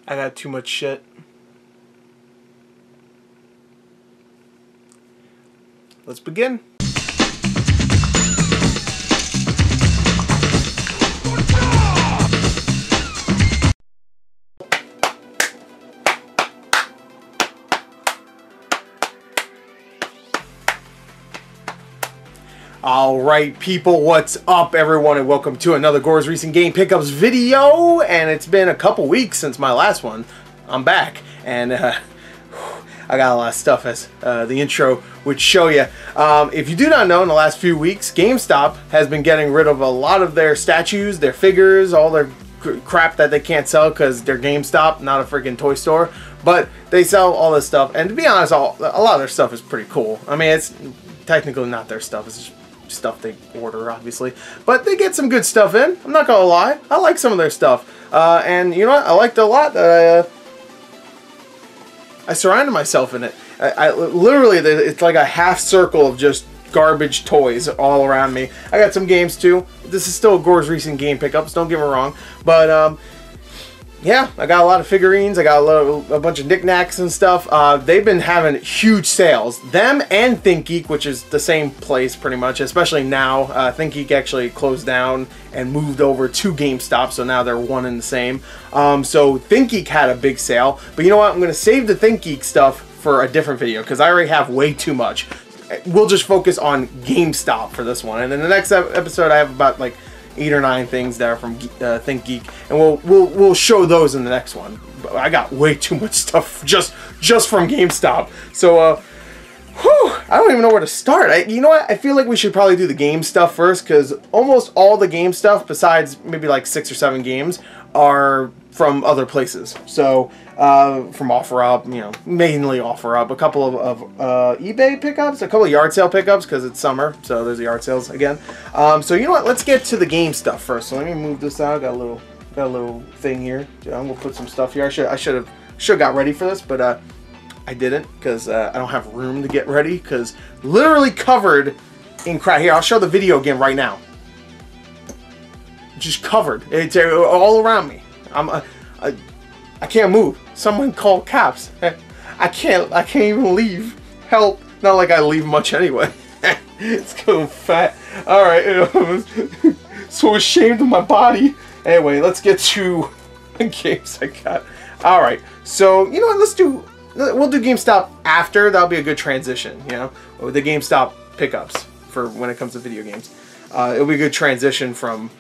I got too much shit. Let's begin. Alright people, what's up everyone, and welcome to another Gore's Recent Game Pickups video. And it's been a couple weeks since my last one. I'm back, and I got a lot of stuff, as the intro would show you. If you do not know, in the last few weeks, GameStop has been getting rid of a lot of their statues, their figures, all their crap that they can't sell because they're GameStop, not a freaking toy store. But they sell all this stuff, and to be honest, a lot of their stuff is pretty cool. I mean, it's technically not their stuff, it's just stuff they order, obviously, but they get some good stuff in. I'm not gonna lie, I like some of their stuff, and you know what, I liked it a lot. I surrounded myself in it. I literally, it's like a half circle of just garbage toys all around me. I got some games too. This is still Gore's Recent Game Pickups, don't get me wrong, but yeah, I got a lot of figurines. I got a bunch of knickknacks and stuff. They've been having huge sales. Them and ThinkGeek, which is the same place pretty much, especially now. ThinkGeek actually closed down and moved over to GameStop, so now they're one and the same. So ThinkGeek had a big sale. But you know what? I'm going to save the ThinkGeek stuff for a different video because I already have way too much. We'll just focus on GameStop for this one. And in the next episode, I have about like 8 or 9 things there from ThinkGeek, and we'll show those in the next one. But I got way too much stuff just from GameStop, so whew, I don't even know where to start. You know what? I feel like we should probably do the game stuff first, because almost all the game stuff, besides maybe like 6 or 7 games, are from other places. So from OfferUp, you know, mainly OfferUp, a couple of eBay pickups, a couple of yard sale pickups because it's summer, so there's the yard sales again. So you know what? Let's get to the game stuff first. So let me move this out. Got a little thing here. I'm gonna put some stuff here. I should have got ready for this, but I didn't because I don't have room to get ready because literally covered in crap. Here, I'll show the video again right now. Just covered. It's all around me. I can't move. Someone call cops. I can't even leave. Help. Not like I leave much anyway. It's going fat. Alright. So ashamed of my body. Anyway, let's get to the games I got. Alright. So, you know what? We'll do GameStop after. That'll be a good transition, you know? With the GameStop pickups for when it comes to video games. It'll be a good transition from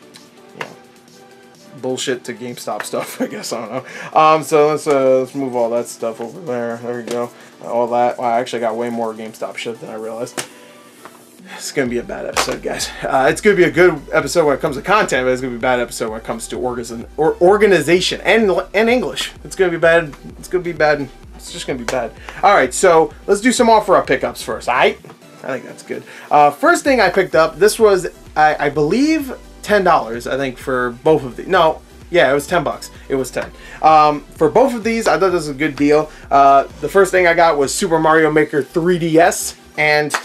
bullshit to GameStop stuff, I guess. I don't know. So let's move all that stuff over there. There we go. All that. Wow, I actually got way more GameStop shit than I realized. It's gonna be a bad episode, guys. It's gonna be a good episode when it comes to content, but it's gonna be a bad episode when it comes to organization and English. It's gonna be bad. It's gonna be bad. It's just gonna be bad. All right, so let's do some OfferUp pickups first. All right, I think that's good. First thing I picked up. This was, I believe, $10, I think, for both of these. No, yeah, it was $10. It was 10. For both of these, I thought this was a good deal. The first thing I got was Super Mario Maker 3DS, and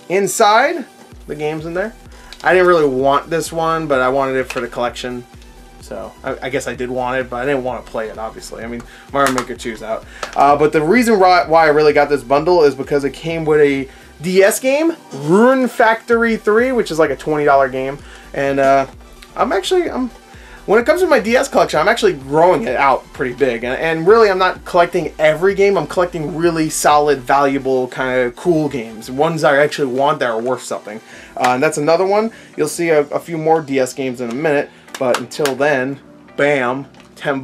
inside, the game's in there. I didn't really want this one, but I wanted it for the collection. So, I guess I did want it, but I didn't want to play it, obviously. I mean, Mario Maker 2's out. But the reason why I really got this bundle is because it came with a DS game, Rune Factory 3, which is like a $20 game. And when it comes to my DS collection, I'm actually growing it out pretty big. And really, I'm not collecting every game. I'm collecting really solid, valuable, kind of cool games. Ones I actually want that are worth something. And that's another one. You'll see a few more DS games in a minute. But until then, bam, $10,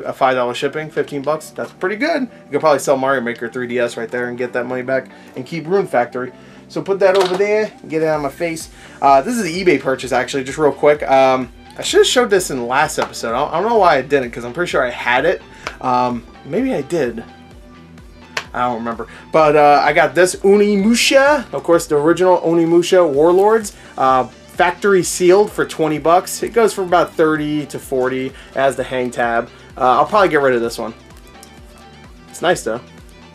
a $5 shipping, $15. That's pretty good. You could probably sell Mario Maker 3DS right there and get that money back and keep Rune Factory. So put that over there, get it out of my face. This is the eBay purchase, actually, just real quick. I should have showed this in the last episode. I don't know why I didn't, because I'm pretty sure I had it. Maybe I did. I don't remember. But I got this Onimusha, of course, the original Onimusha Warlords. Factory sealed for $20. It goes for about 30 to 40 as the hang tab. I'll probably get rid of this one. It's nice though.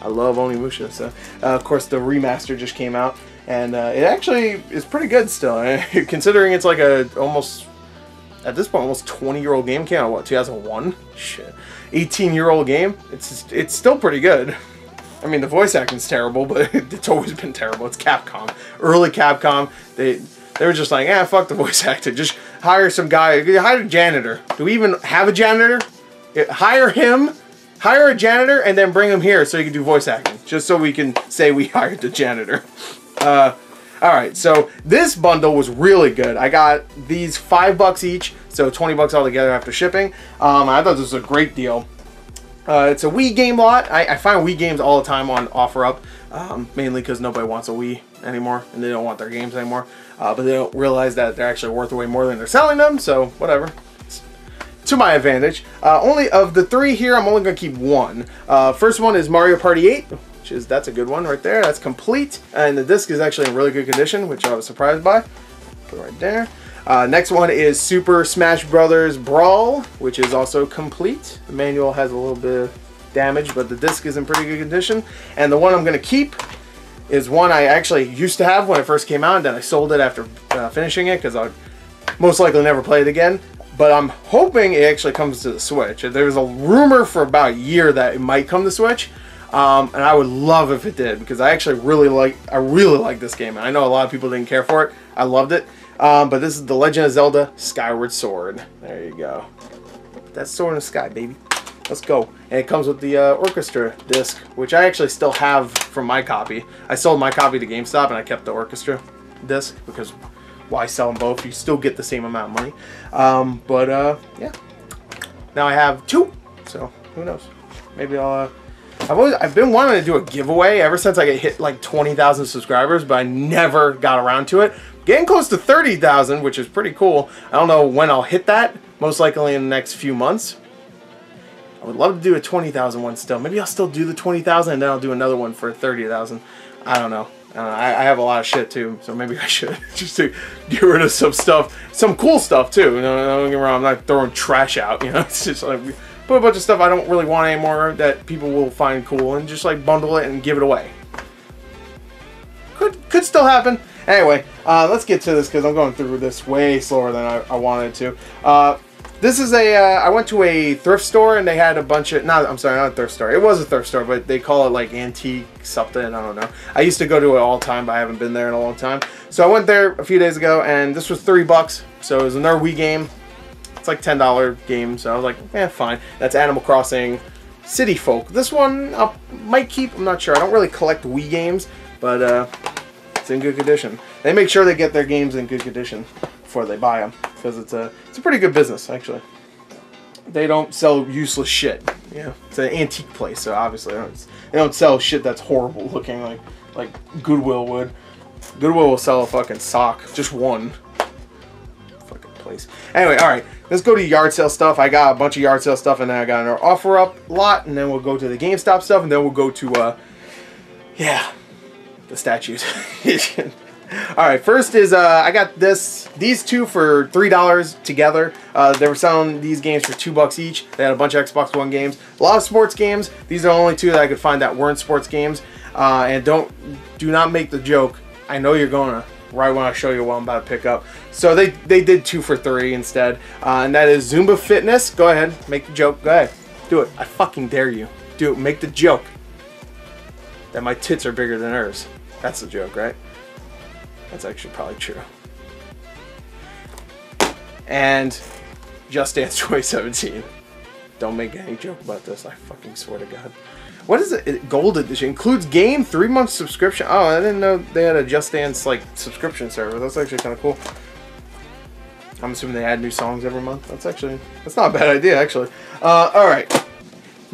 I love Onimusha. So of course the remaster just came out, and it actually is pretty good still. Considering it's like a almost, at this point, almost 20-year-old game. Came out what, 2001? Shit. 18-year-old game, it's still pretty good. I mean, the voice acting's terrible, but it's always been terrible. It's Capcom. Early Capcom, they were just like, fuck the voice actor. Just hire some guy. Hire a janitor. Do we even have a janitor? Hire him. Hire a janitor and then bring him here so he can do voice acting. Just so we can say we hired the janitor. Alright, so this bundle was really good. I got these $5 each, so 20 bucks altogether after shipping. I thought this was a great deal. It's a Wii game lot. I find Wii games all the time on OfferUp, mainly because nobody wants a Wii anymore, and they don't want their games anymore. But they don't realize that they're actually worth way more than they're selling them, so whatever. It's to my advantage. Only of the 3 here, I'm only going to keep 1. First one is Mario Party 8, that's a good one right there. That's complete, and the disc is actually in really good condition, which I was surprised by. Put it right there. Next one is Super Smash Bros. Brawl, which is also complete. The manual has a little bit of damage, but the disc is in pretty good condition. And the one I'm going to keep is one I actually used to have when it first came out, and then I sold it after finishing it because I'll most likely never play it again. But I'm hoping it actually comes to the Switch. There was a rumor for about a year that it might come to Switch. And I would love if it did, because I actually really like this game. And I know a lot of people didn't care for it. I loved it. But this is the Legend of Zelda Skyward Sword. There you go. That's sword in the sky, baby. Let's go. And it comes with the orchestra disc, which I actually still have from my copy. I sold my copy to GameStop and I kept the orchestra disc because why sell them both? You still get the same amount of money. Yeah. Now I have 2, so who knows? Maybe I'll. I've been wanting to do a giveaway ever since I hit like 20,000 subscribers, but I never got around to it. Getting close to 30,000, which is pretty cool. I don't know when I'll hit that. Most likely in the next few months. I would love to do a 20,000 one still. Maybe I'll still do the 20,000 and then I'll do another one for 30,000. I don't know. I have a lot of shit too, so maybe I should just to get rid of some stuff, some cool stuff too. Don't get me wrong. I'm not throwing trash out. It's just like put a bunch of stuff I don't really want anymore that people will find cool and just like bundle it and give it away. Could still happen. Anyway, let's get to this because I'm going through this way slower than I wanted to. This is I went to a thrift store and they had a bunch of, I'm sorry, not a thrift store. It was a thrift store, but they call it like antique something, I don't know. I used to go to it all the time, but I haven't been there in a long time. So I went there a few days ago and this was $3. So it was another Wii game. It's like $10 game, so I was like, fine. That's Animal Crossing City Folk. This one I might keep, I'm not sure. I don't really collect Wii games, but it's in good condition. They make sure they get their games in good condition before they buy them, because it's a pretty good business actually. They don't sell useless shit. It's an antique place, so obviously they don't sell shit that's horrible looking like Goodwill would. Goodwill will sell a fucking sock, just one. Fucking place. Anyway, all right, let's go to yard sale stuff. I got a bunch of yard sale stuff, and then I got an OfferUp lot, and then we'll go to the GameStop stuff, and then we'll go to the statues. Alright, first is I got these two for $3 together. They were selling these games for $2 each. They had a bunch of Xbox One games, a lot of sports games. These are the only 2 that I could find that weren't sports games. And do not make the joke. I know you're gonna right when I show you what I'm about to pick up. So they did 2 for $3 instead, and that is Zumba Fitness. Go ahead, make the joke. Go ahead, do it. I fucking dare you. Do it. Make the joke that my tits are bigger than hers. That's the joke, right? That's actually probably true. And Just Dance 2017. Don't make any joke about this, I fucking swear to God. What is it? Gold Edition. Includes game, 3-month subscription. Oh, I didn't know they had a Just Dance like subscription server. That's actually kind of cool. I'm assuming they add new songs every month. That's not a bad idea, actually. Alright.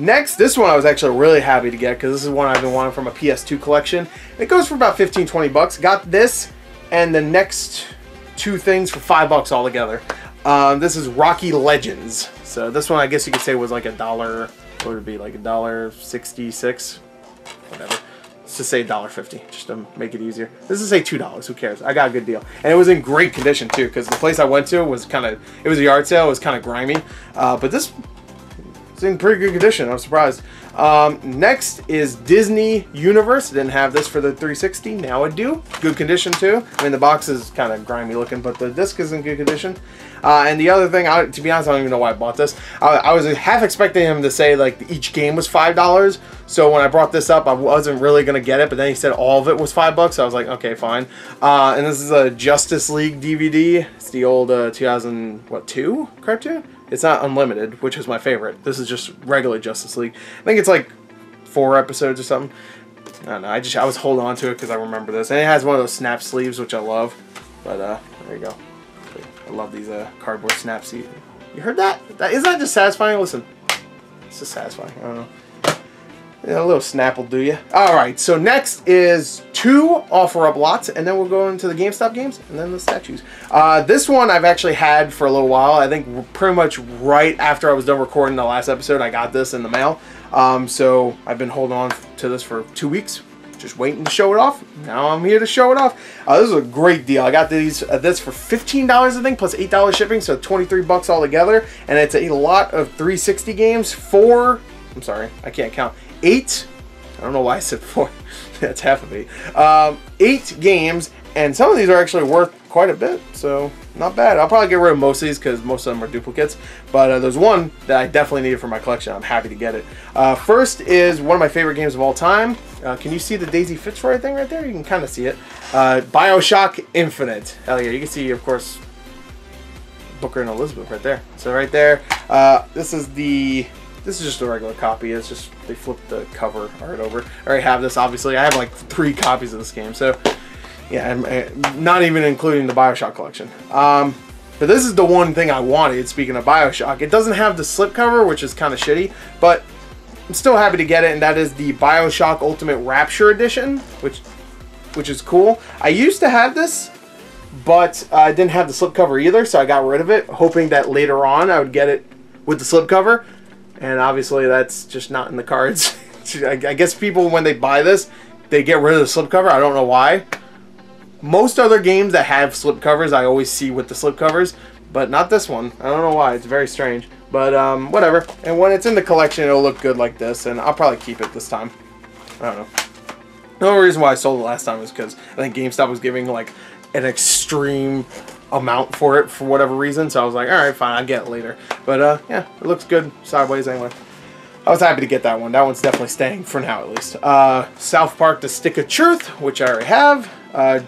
Next, this one I was actually really happy to get because this is one I've been wanting from a PS2 collection. It goes for about 15-20 bucks. Got this and the next 2 things for $5 altogether. This is Rocky Legends. So this one I guess you could say was like $1. What would it be, like $1.66? Whatever. Let's just say $1.50 just to make it easier. This is say $2. Who cares? I got a good deal, and it was in great condition too because the place I went to was it was a yard sale. It was kind of grimy, but this. It's in pretty good condition. I'm surprised. Next is Disney Universe. Didn't have this for the 360. Now I do. Good condition too. I mean, the box is kind of grimy looking, but the disc is in good condition. And the other thing, to be honest, I don't even know why I bought this. I was half expecting him to say like each game was $5. So when I brought this up, I wasn't really gonna get it. But then he said all of it was $5. So I was like, okay, fine. And this is a Justice League DVD. It's the old 2002 cartoon. It's not unlimited, which is my favorite. This is just regular Justice League. I think it's like 4 episodes or something. I don't know. I was holding on to it because I remember this, and it has one of those snap sleeves, which I love. But there you go. I love these cardboard snap sleeves. You heard that? Isn't that just satisfying? Listen, it's just satisfying. I don't know. Yeah, a little snap will do you. Alright, so next is 2 offer-up lots, and then we'll go into the GameStop games, and then the statues. This one I've actually had for a little while. I think pretty much right after I was done recording the last episode, I got this in the mail. So I've been holding on to this for 2 weeks, just waiting to show it off. Now I'm here to show it off. This is a great deal. I got this for $15, I think, plus $8 shipping, so 23 bucks altogether, and it's a lot of 360 games. I'm sorry, I can't count. 8, I don't know why I said 4, that's half of 8. 8 games, and some of these are actually worth quite a bit, so not bad. I'll probably get rid of most of these because most of them are duplicates, but there's one that I definitely needed for my collection. I'm happy to get it. First is one of my favorite games of all time. Can you see the Daisy Fitzroy thing right there? You can kind of see it. Bioshock Infinite. Hell yeah, you can see, of course, Booker and Elizabeth right there. So right there, this is just a regular copy. It's just they flipped the cover art over. I already have this, obviously. I have like 3 copies of this game. So yeah, I'm not even including the Bioshock collection. But this is the one thing I wanted, speaking of Bioshock. It doesn't have the slipcover, which is kind of shitty, but I'm still happy to get it, and that is the Bioshock Ultimate Rapture Edition, which is cool. I used to have this, but I didn't have the slipcover either, so I got rid of it, hoping that later on I would get it with the slipcover. And obviously that's just not in the cards. I guess people, when they buy this, they get rid of the slipcover. I don't know why. Most other games that have slipcovers, I always see with the slipcovers, but not this one. I don't know why. It's very strange. But whatever. And when it's in the collection, it'll look good like this, and I'll probably keep it this time. I don't know. The only reason why I sold it last time is because I think GameStop was giving like an extreme amount for it for whatever reason, so I was like, alright, fine, I'll get it later. But yeah, it looks good sideways anyway. I was happy to get that one. That one's definitely staying for now, at least. South Park The Stick of Truth, which I already have.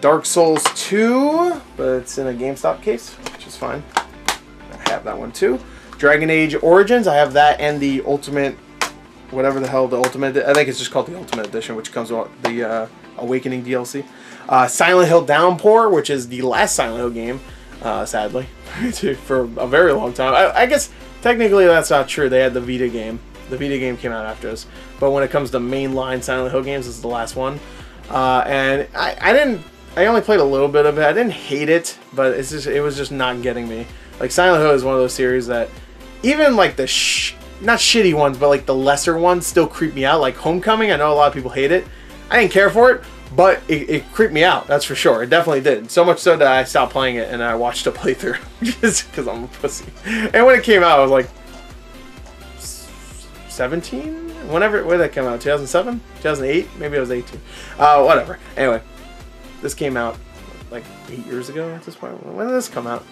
Dark Souls 2, but it's in a GameStop case, which is fine. I have that one too. Dragon Age Origins, I have that and the Ultimate, whatever the hell the Ultimate, I think it's just called the Ultimate Edition, which comes with the Awakening DLC. Silent Hill Downpour, which is the last Silent Hill game, sadly, for a very long time. I guess technically that's not true. They had the Vita game. The Vita game came out after us. But when it comes to mainline Silent Hill games, this is the last one. And I only played a little bit of it. I didn't hate it, but it was just not getting me. Like, Silent Hill is one of those series that even like the not shitty ones, but like the lesser ones still creep me out. Like Homecoming, I know a lot of people hate it. I didn't care for it, but it creeped me out, that's for sure. It definitely did. So much so that I stopped playing it and I watched a playthrough just because I'm a pussy. And when it came out, I was like 17? When did that come out? 2007? 2008? Maybe I was 18. Whatever. Anyway, this came out like 8 years ago at this point. When did this come out?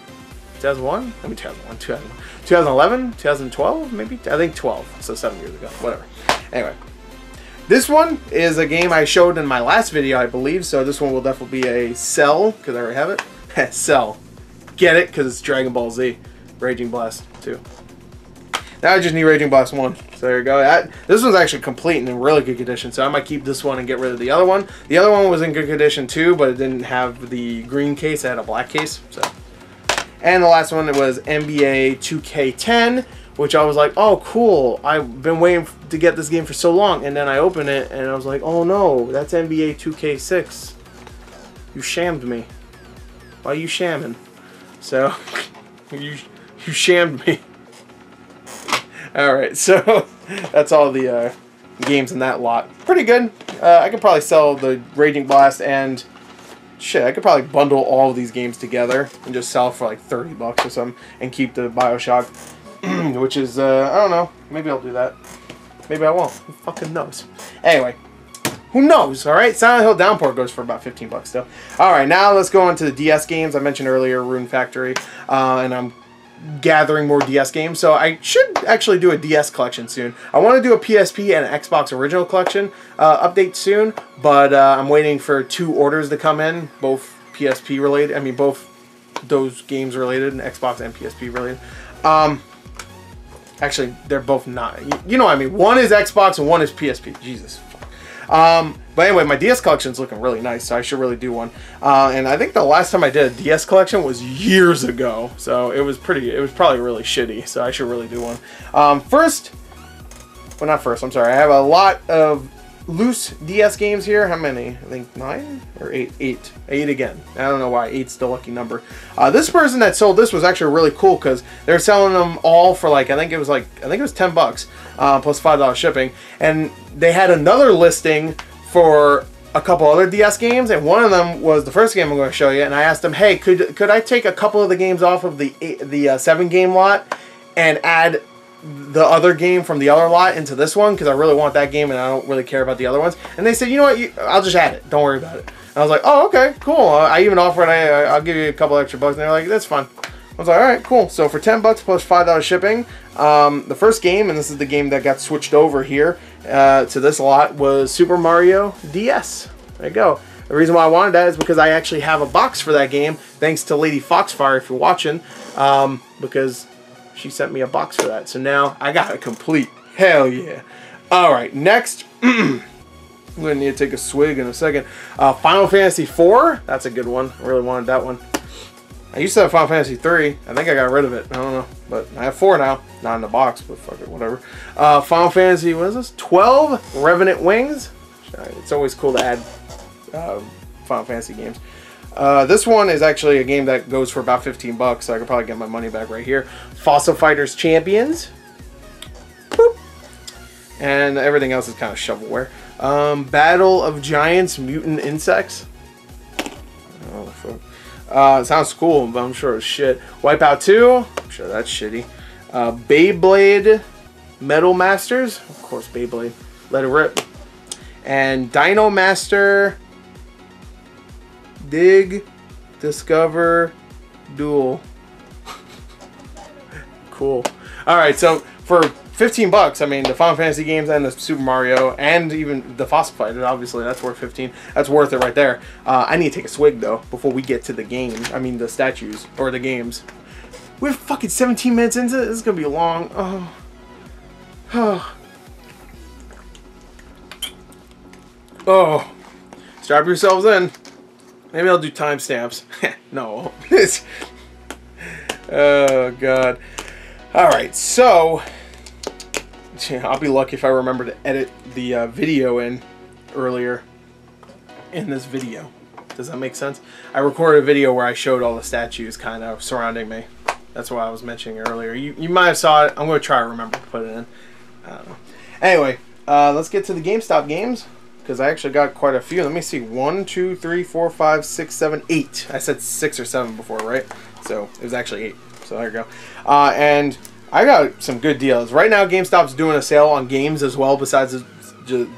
2001? I mean 2001, 2011, 2012, maybe? I think 12, so 7 years ago. Whatever. Anyway. This one is a game I showed in my last video, I believe, so this one will definitely be a sell, because I already have it. Sell. Get it, because it's Dragon Ball Z. Raging Blast 2. Now I just need Raging Blast 1. So there you go. This one's actually complete and in really good condition, so I might keep this one and get rid of the other one. The other one was in good condition too, but it didn't have the green case. It had a black case. So. And the last one was NBA 2K10, which I was like, oh, cool. I've been waiting to get this game for so long. And then I opened it, and I was like, oh, no. That's NBA 2K6. You shammed me. Why are you shamming? So, you shammed me. Alright, so that's all the games in that lot. Pretty good. I could probably sell the Raging Blast and... Shit, I could probably bundle all of these games together and just sell for like 30 bucks or something and keep the Bioshock, which is, I don't know, maybe I'll do that. Maybe I won't. Who fucking knows? Anyway, who knows, alright? Silent Hill Downpour goes for about 15 bucks still. Alright, now let's go on to the DS games. I mentioned earlier Rune Factory, and I'm gathering more DS games, so I should actually do a DS collection soon. I want to do a PSP and an Xbox original collection update soon, but I'm waiting for 2 orders to come in, both PSP related, I mean both those games related, and Xbox and PSP related. Actually, they're both not. You know what I mean. One is Xbox and one is PSP. Jesus. But anyway, my DS collection is looking really nice, so I should really do one. And I think the last time I did a DS collection was years ago, so it was probably really shitty, so I should really do one. Well, not first, I'm sorry. I have a lot of loose DS games here. How many? I think 9 or 8? 8. 8 again. I don't know why 8's the lucky number. This person that sold this was actually really cool because they're selling them all for like I think it was 10 bucks plus $5 shipping, and they had another listing for a couple other DS games, and one of them was the first game I'm going to show you. And I asked them, hey, could I take a couple of the games off of the 7-game lot and add the other game from the other lot into this one, because I really want that game and I don't really care about the other ones. And they said, you know what, I'll just add it, don't worry about it. And I was like, oh, okay, cool. I even offered, I'll give you a couple extra bucks, and they're like, that's fine. I was like, alright, cool. So for 10 bucks plus $5 shipping, the first game, and this is the game that got switched over here to this lot, was Super Mario DS. There you go. The reason why I wanted that is because I actually have a box for that game, thanks to Lady Foxfire, if you're watching, because she sent me a box for that. So now I got it complete. Hell yeah. Alright, next, I'm going to need to take a swig in a second. Final Fantasy IV, that's a good one. I really wanted that one. I used to have Final Fantasy 3. I think I got rid of it. I don't know. But I have 4 now. Not in the box, but fuck it, whatever. Final Fantasy, what is this? 12 Revenant Wings. It's always cool to add Final Fantasy games. This one is actually a game that goes for about 15 bucks, so I could probably get my money back right here. Fossil Fighters Champions. Boop. And everything else is kind of shovelware. Battle of Giants Mutant Insects. Oh, fuck. It sounds cool, but I'm sure it's shit. Wipeout 2. I'm sure that's shitty. Beyblade Metal Masters. Of course, Beyblade. Let it rip. And Dino Master Dig Discover Duel. Cool. Alright, so for 15 bucks, I mean, the Final Fantasy games and the Super Mario and even the Fossil Fighter, obviously that's worth 15. That's worth it right there. I need to take a swig though before we get to the game. I mean the statues or the games. We're fucking 17 minutes into it. This is gonna be long. Oh. Strap yourselves in. Maybe I'll do timestamps. No. Oh god. Alright, so I'll be lucky if I remember to edit the video in earlier in this video. Does that make sense? I recorded a video where I showed all the statues kind of surrounding me. That's what I was mentioning earlier. You might have saw it. I'm going to try to remember to put it in. I don't know. Anyway, let's get to the GameStop games, because I actually got quite a few. Let me see. 1, 2, 3, 4, 5, 6, 7, 8. I said 6 or 7 before, right? So it was actually 8. So there you go. And I got some good deals. Right now, GameStop's doing a sale on games as well, besides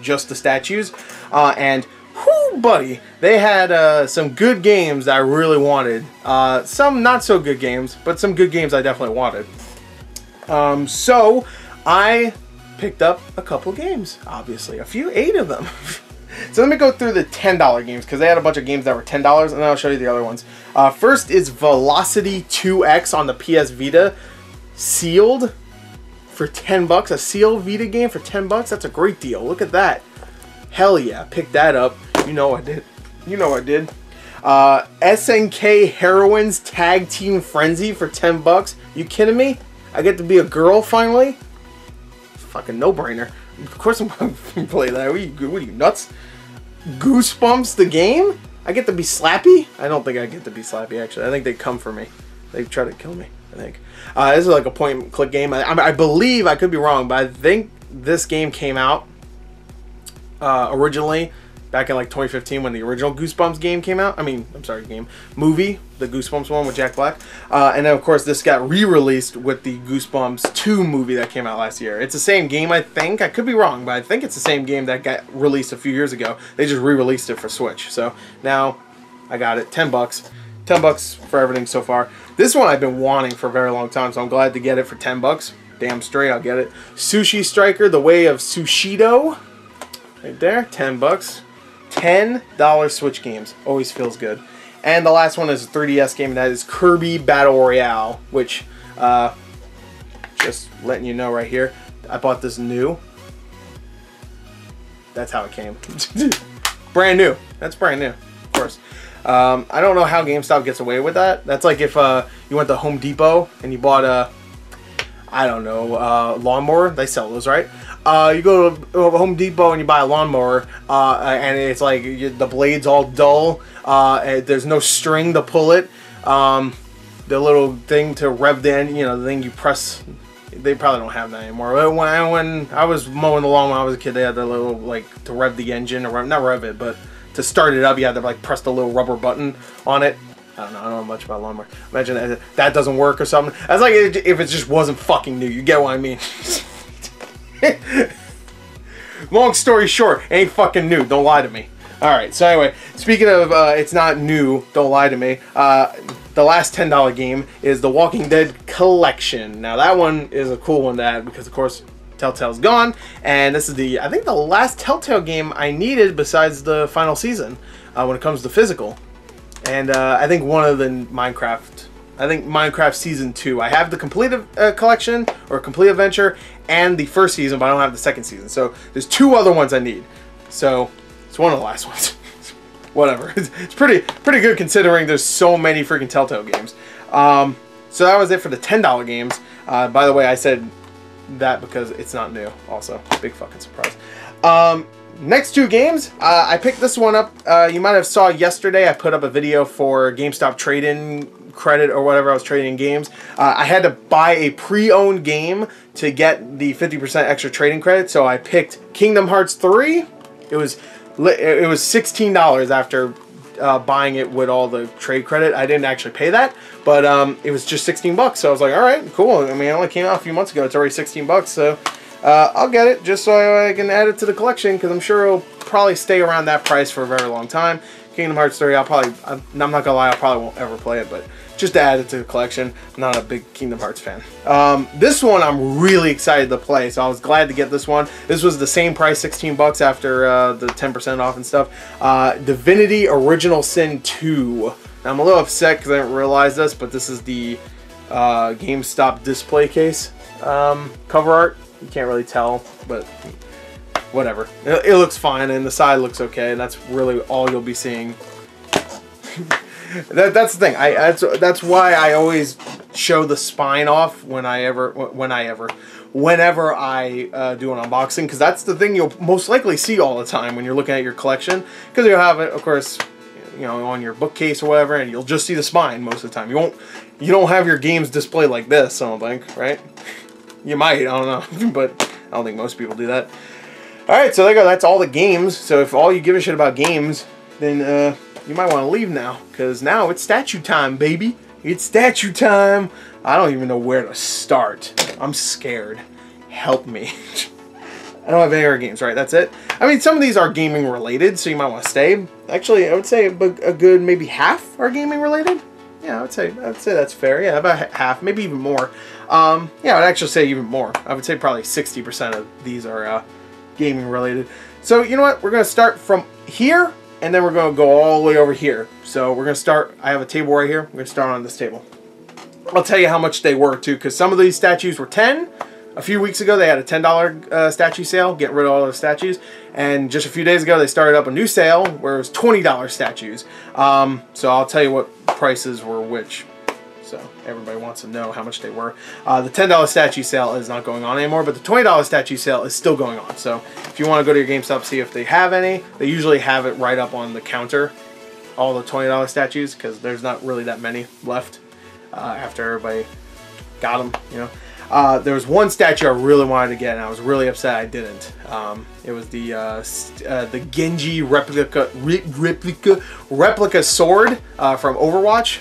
just the statues. And, whoo, buddy, they had some good games that I really wanted. Some not so good games, but some good games I definitely wanted. So, I picked up a couple games, obviously. 8 of them. So let me go through the $10 games, because they had a bunch of games that were $10, and then I'll show you the other ones. First is Velocity 2X on the PS Vita. Sealed for 10 bucks. A sealed Vita game for 10 bucks. That's a great deal. Look at that. Hell yeah. Pick that up. You know I did. You know I did. SNK Heroines Tag Team Frenzy for 10 bucks. You kidding me? I get to be a girl finally? Fucking no-brainer. Of course I'm going to play that. What are you, nuts? Goosebumps the game? I get to be Slappy? I don't think I get to be Slappy, actually. I think they come for me. They try to kill me, I think. This is like a point-and-click game. I believe, I could be wrong, but I think this game came out originally back in like 2015 when the original Goosebumps game came out. I mean, I'm sorry, movie, the Goosebumps one with Jack Black. And then of course this got re-released with the Goosebumps 2 movie that came out last year. It's the same game, I think. I could be wrong, but I think it's the same game that got released a few years ago. They just re-released it for Switch. So now I got it, $10. $10 for everything so far. This one I've been wanting for a very long time, so I'm glad to get it for $10. Damn straight, I'll get it. Sushi Striker, The Way of Sushido. Right there, $10. $10 Switch games. Always feels good. And the last one is a 3DS game, and that is Kirby Battle Royale, which, just letting you know right here, I bought this new. That's how it came. Brand new. That's brand new, of course. I don't know how GameStop gets away with that. That's like if you went to Home Depot and you bought a, I don't know, lawnmower. They sell those, right? You go to Home Depot and you buy a lawnmower, and it's like the blade's all dull. And there's no string to pull it. The little thing to rev the end, you know, the thing you press. They probably don't have that anymore. When I was mowing the lawn when I was a kid, they had the little, like, to rev the engine, or not rev it, but to start it up, you had to like press the little rubber button on it. I don't know much about lawnmower. Imagine that doesn't work or something. That's like if it just wasn't fucking new. You get what I mean? Long story short, ain't fucking new. Don't lie to me. Alright, so anyway, speaking of it's not new, don't lie to me, the last $10 game is the Walking Dead Collection. Now that one is a cool one to add because of course Telltale's gone, and this is I think the last Telltale game I needed besides the final season when it comes to physical. And I think one of the Minecraft Season 2. I have the complete collection, or complete adventure, and the first season, but I don't have the second season. So there's 2 other ones I need. So it's one of the last ones. Whatever. It's pretty good considering there's so many freaking Telltale games. So that was it for the $10 games. By the way, I said that because it's not new. Also, big fucking surprise. Next 2 games, I picked this one up. You might have saw yesterday I put up a video for GameStop trade-in credit or whatever. I was trading games. I had to buy a pre-owned game to get the 50% extra trading credit, so I picked Kingdom Hearts 3. It was $16 after buying it with all the trade credit. I didn't actually pay that, but it was just 16 bucks. So I was like, all right, cool. I mean, it only came out a few months ago. It's already 16 bucks. So I'll get it just so I can add it to the collection because I'm sure it'll probably stay around that price for a very long time. Kingdom Hearts 3, I'm not gonna lie, I probably won't ever play it, but just to add it to the collection. I'm not a big Kingdom Hearts fan. This one I'm really excited to play, so I was glad to get this one. This was the same price, 16 bucks after the 10% off and stuff. Divinity Original Sin 2. Now, I'm a little upset because I didn't realize this, but this is the GameStop display case cover art. You can't really tell, but whatever. It looks fine, and the side looks okay, and that's really all you'll be seeing. That's the thing. That's why I always show the spine off whenever I do an unboxing, because that's the thing you'll most likely see all the time when you're looking at your collection, because you'll have it, of course, you know, on your bookcase or whatever, and you'll just see the spine most of the time. You don't have your games displayed like this, I don't think, right? You might, I don't know, but I don't think most people do that. Alright, so there you go, that's all the games. So if all you give a shit about games, then you might want to leave now, because now it's statue time, baby. It's statue time. I don't even know where to start. I'm scared. Help me. I don't have any other games, right? That's it. I mean, some of these are gaming related, so you might want to stay. Actually, I would say a good maybe half are gaming related. Yeah, I would say that's fair. Yeah, about half, maybe even more. Yeah, I would actually say even more. I would say probably 60% of these are gaming related. So you know what? We're gonna start from here, and then we're gonna go all the way over here. So we're gonna start. I have a table right here. We're gonna start on this table. I'll tell you how much they were too, because some of these statues were 10. A few weeks ago, they had a $10 statue sale, getting rid of all those statues. And just a few days ago, they started up a new sale where it was $20 statues. So I'll tell you what prices were which. So everybody wants to know how much they were. The $10 statue sale is not going on anymore, but the $20 statue sale is still going on. So if you want to go to your GameStop, see if they have any. They usually have it right up on the counter, all the $20 statues, because there's not really that many left after everybody got them, you know. There was one statue I really wanted to get, and I was really upset I didn't. It was the Genji replica sword from Overwatch,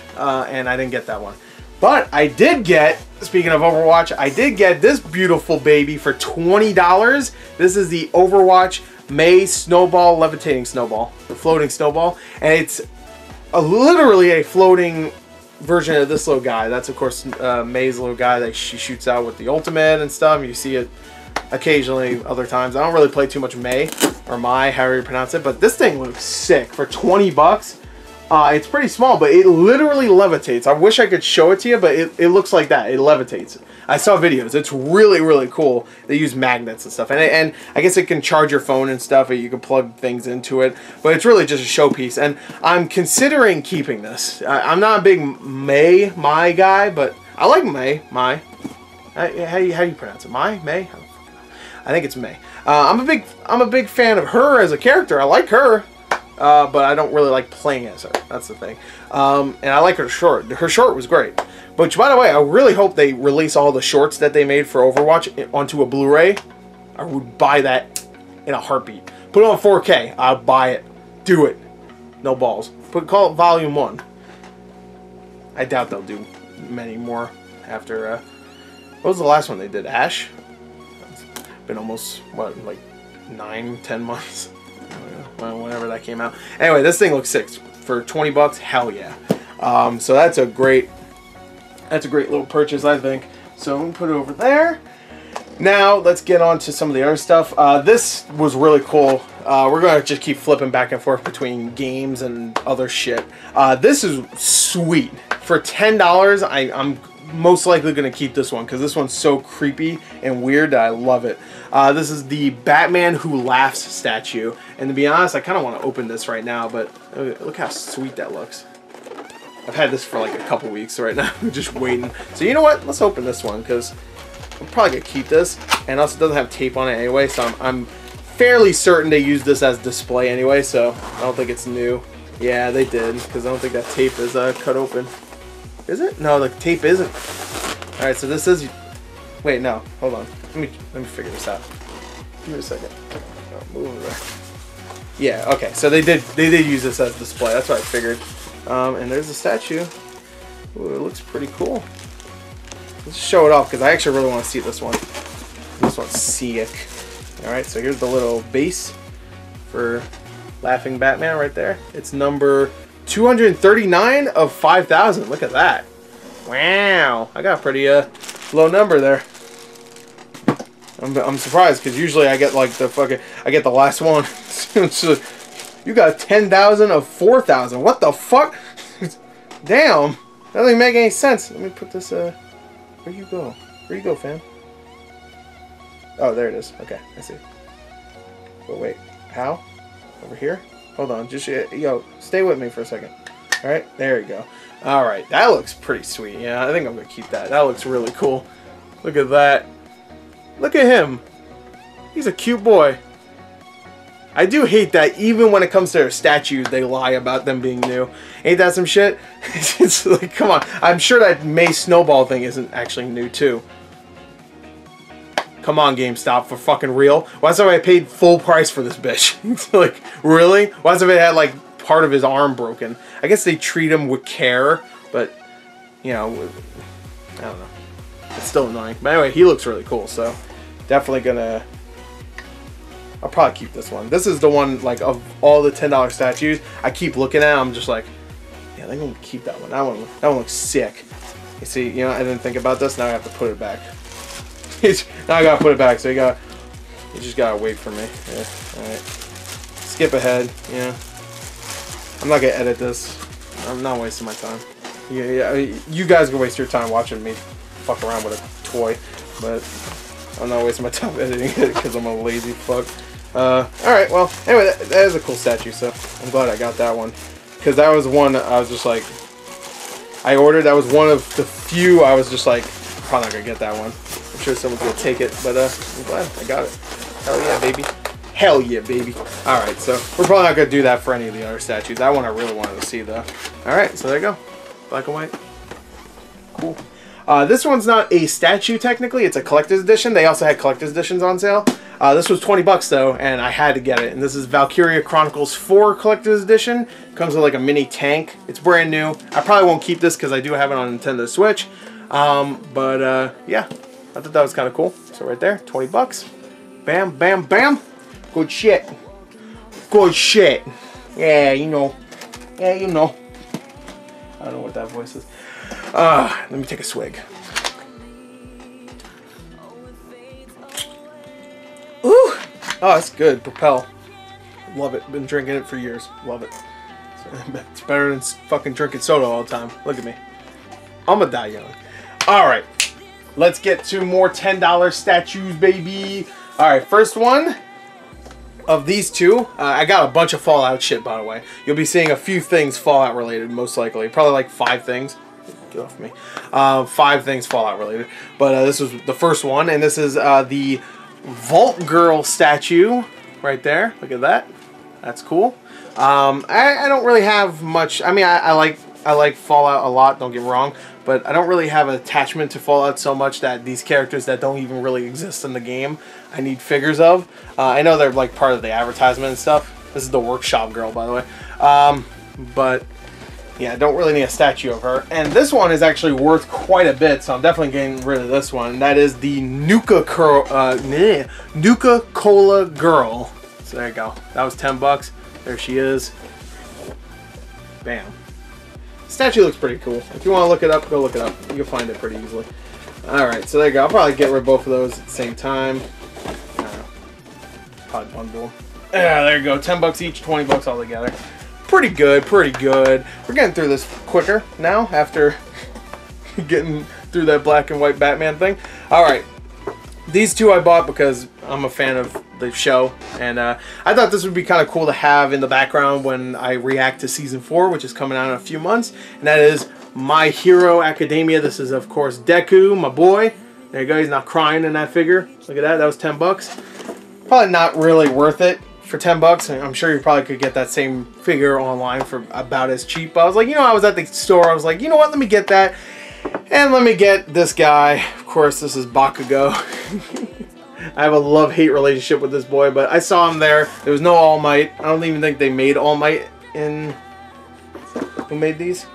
and I didn't get that one. But I did get, speaking of Overwatch, I did get this beautiful baby for $20. This is the Overwatch May Snowball, Levitating Snowball, the floating snowball, and it's literally a floating version of this little guy. That's of course May's little guy that she shoots out with the ultimate and stuff. You see it occasionally other times. I don't really play too much May or Mai, however you pronounce it, but this thing looks sick for 20 bucks. It's pretty small, but it literally levitates. I wish I could show it to you, but it looks like that. It levitates. I saw videos. It's really, really cool. They use magnets and stuff. And I guess it can charge your phone and stuff. You can plug things into it. But it's really just a showpiece. And I'm considering keeping this. I'm not a big Mai guy, but I like Mai. How do you pronounce it? May? I think it's May. I'm a big fan of her as a character. I like her. But I don't really like playing as her. That's the thing. And I like her short. Her short was great. Which, by the way, I really hope they release all the shorts that they made for Overwatch onto a Blu-ray. I would buy that in a heartbeat. Put it on 4K. I'll buy it. Do it. No balls. Call it Volume 1. I doubt they'll do many more after... what was the last one they did? Ash? It's been almost, what, like 9-10 months? Whenever that came out. Anyway, this thing looks sick for 20 bucks. Hell yeah. So that's a great little purchase, I think. So I'm gonna put it over there. Now let's get on to some of the other stuff. This was really cool. We're gonna just keep flipping back and forth between games and other shit. This is sweet for $10. I'm most likely gonna keep this one because this one's so creepy and weird that I love it. This is the Batman Who Laughs statue, and to be honest, I kind of want to open this right now, but look how sweet that looks. I've had this for like a couple weeks right now, just waiting. So you know what? Let's open this one because I'm probably gonna keep this, and also it doesn't have tape on it anyway, so I'm fairly certain they used this as display anyway, so I don't think it's new. Yeah, they did, because I don't think that tape is cut open. Is it? No, the tape isn't. All right, so this is. Wait, no, hold on. Let me figure this out. Give me a second. Oh, move over there. Yeah. Okay. So they did use this as display. That's what I figured. And there's the statue. Ooh, it looks pretty cool. Let's show it off because I actually really want to see this one. This one's sick. All right. So here's the little base for Laughing Batman right there. It's number 239 of 5,000. Look at that. Wow. I got a pretty low number there. I'm surprised because usually I get like I get the last one. So you got 10,000 of 4,000. What the fuck? Damn. That doesn't make any sense. Let me put this where you go? Where you go, fam? Oh, there it is. Okay, I see. But wait, how? Over here? Hold on, just yo, stay with me for a second. All right, there you go. All right, that looks pretty sweet. Yeah, I think I'm gonna keep that. That looks really cool. Look at that. Look at him. He's a cute boy. I do hate that even when it comes to their statues, they lie about them being new. Ain't that some shit? It's like, come on. I'm sure that May Snowball thing isn't actually new too. Come on, GameStop, for fucking real. Why somebody paid full price for this bitch? Like, really? Why somebody had like part of his arm broken? I guess they treat him with care, but you know, I don't know. It's still annoying. But anyway, he looks really cool, so definitely gonna. I'll probably keep this one. This is the one, like, of all the $10 statues, I keep looking at. I'm just like, yeah, I'm gonna keep that one. That one looks sick. You see, you know, I didn't think about this. Now I have to put it back. Now I gotta put it back. So you just gotta wait for me. Yeah. All right. Skip ahead. Yeah. I'm not gonna edit this. I'm not wasting my time. Yeah. You guys can waste your time watching me fuck around with a toy, but I'm not wasting my time editing it because I'm a lazy fuck. Alright, well, anyway, that is a cool statue, so I'm glad I got that one. Because that was one I was just like, I ordered, that was one of the few I was just like, I'm probably not going to get that one. I'm sure someone's going to take it, but I'm glad I got it. Hell yeah, baby. Hell yeah, baby. Alright, so we're probably not going to do that for any of the other statues. That one I really wanted to see, though. Alright, so there you go. Black and white. Cool. This one's not a statue technically, it's a collector's edition. They also had collector's editions on sale. This was 20 bucks though, and I had to get it. And this is Valkyria Chronicles 4 collector's edition. Comes with like a mini tank. It's brand new. I probably won't keep this because I do have it on Nintendo Switch. Yeah, I thought that was kind of cool. So right there, 20 bucks. Bam, bam, bam. Good shit. Good shit. Yeah, you know. Yeah, you know. I don't know what that voice is. Let me take a swig. Ooh! Oh, that's good. Propel. Love it. Been drinking it for years. Love it. It's better than fucking drinking soda all the time. Look at me. I'm gonna die young. Alright. Let's get to more $10 statues, baby. Alright, first one of these two. I got a bunch of Fallout shit, by the way. You'll be seeing a few things Fallout related, most likely. Probably like 5 things. Get off me. 5 things Fallout related. But this was the first one, and this is the Vault Girl statue right there. Look at that. That's cool. I don't really have much. I mean, I like Fallout a lot. Don't get me wrong, but I don't really have an attachment to Fallout so much that these characters that don't even really exist in the game, I need figures of. I know they're like part of the advertisement and stuff. This is the Workshop Girl, by the way. But yeah, I don't really need a statue of her. And this one is actually worth quite a bit, so I'm definitely getting rid of this one. That is the Nuka-Cola Girl. So there you go. That was 10 bucks. There she is. Bam. Statue looks pretty cool. If you want to look it up, go look it up. You'll find it pretty easily. Alright, so there you go. I'll probably get rid of both of those at the same time. Pod bundle. Yeah, there you go. 10 bucks each, 20 bucks all together. Pretty good, pretty good. We're getting through this quicker now after getting through that black and white Batman thing. Alright. These two I bought because I'm a fan of the show, and I thought this would be kind of cool to have in the background when I react to Season 4, which is coming out in a few months, and that is My Hero Academia. This is, of course, Deku, my boy. There you go, he's not crying in that figure. Look at that, that was 10 bucks. Probably not really worth it for 10 bucks, and I'm sure you probably could get that same figure online for about as cheap. But I was like, you know, I was at the store, I was like, you know what, let me get that. And let me get this guy. Of course, this is Bakugo. I have a love-hate relationship with this boy, but I saw him there. There was no All Might. I don't even think they made All Might in... Who made these?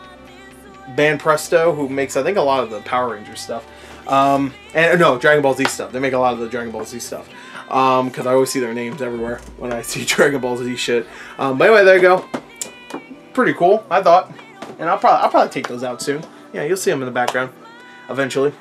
Ban Presto, who makes, I think, a lot of the Power Rangers stuff. And no, Dragon Ball Z stuff. They make a lot of the Dragon Ball Z stuff. Because I always see their names everywhere when I see Dragon Ball Z shit. But anyway, there you go. Pretty cool, I thought. And I'll probably take those out soon. Yeah, you'll see them in the background eventually.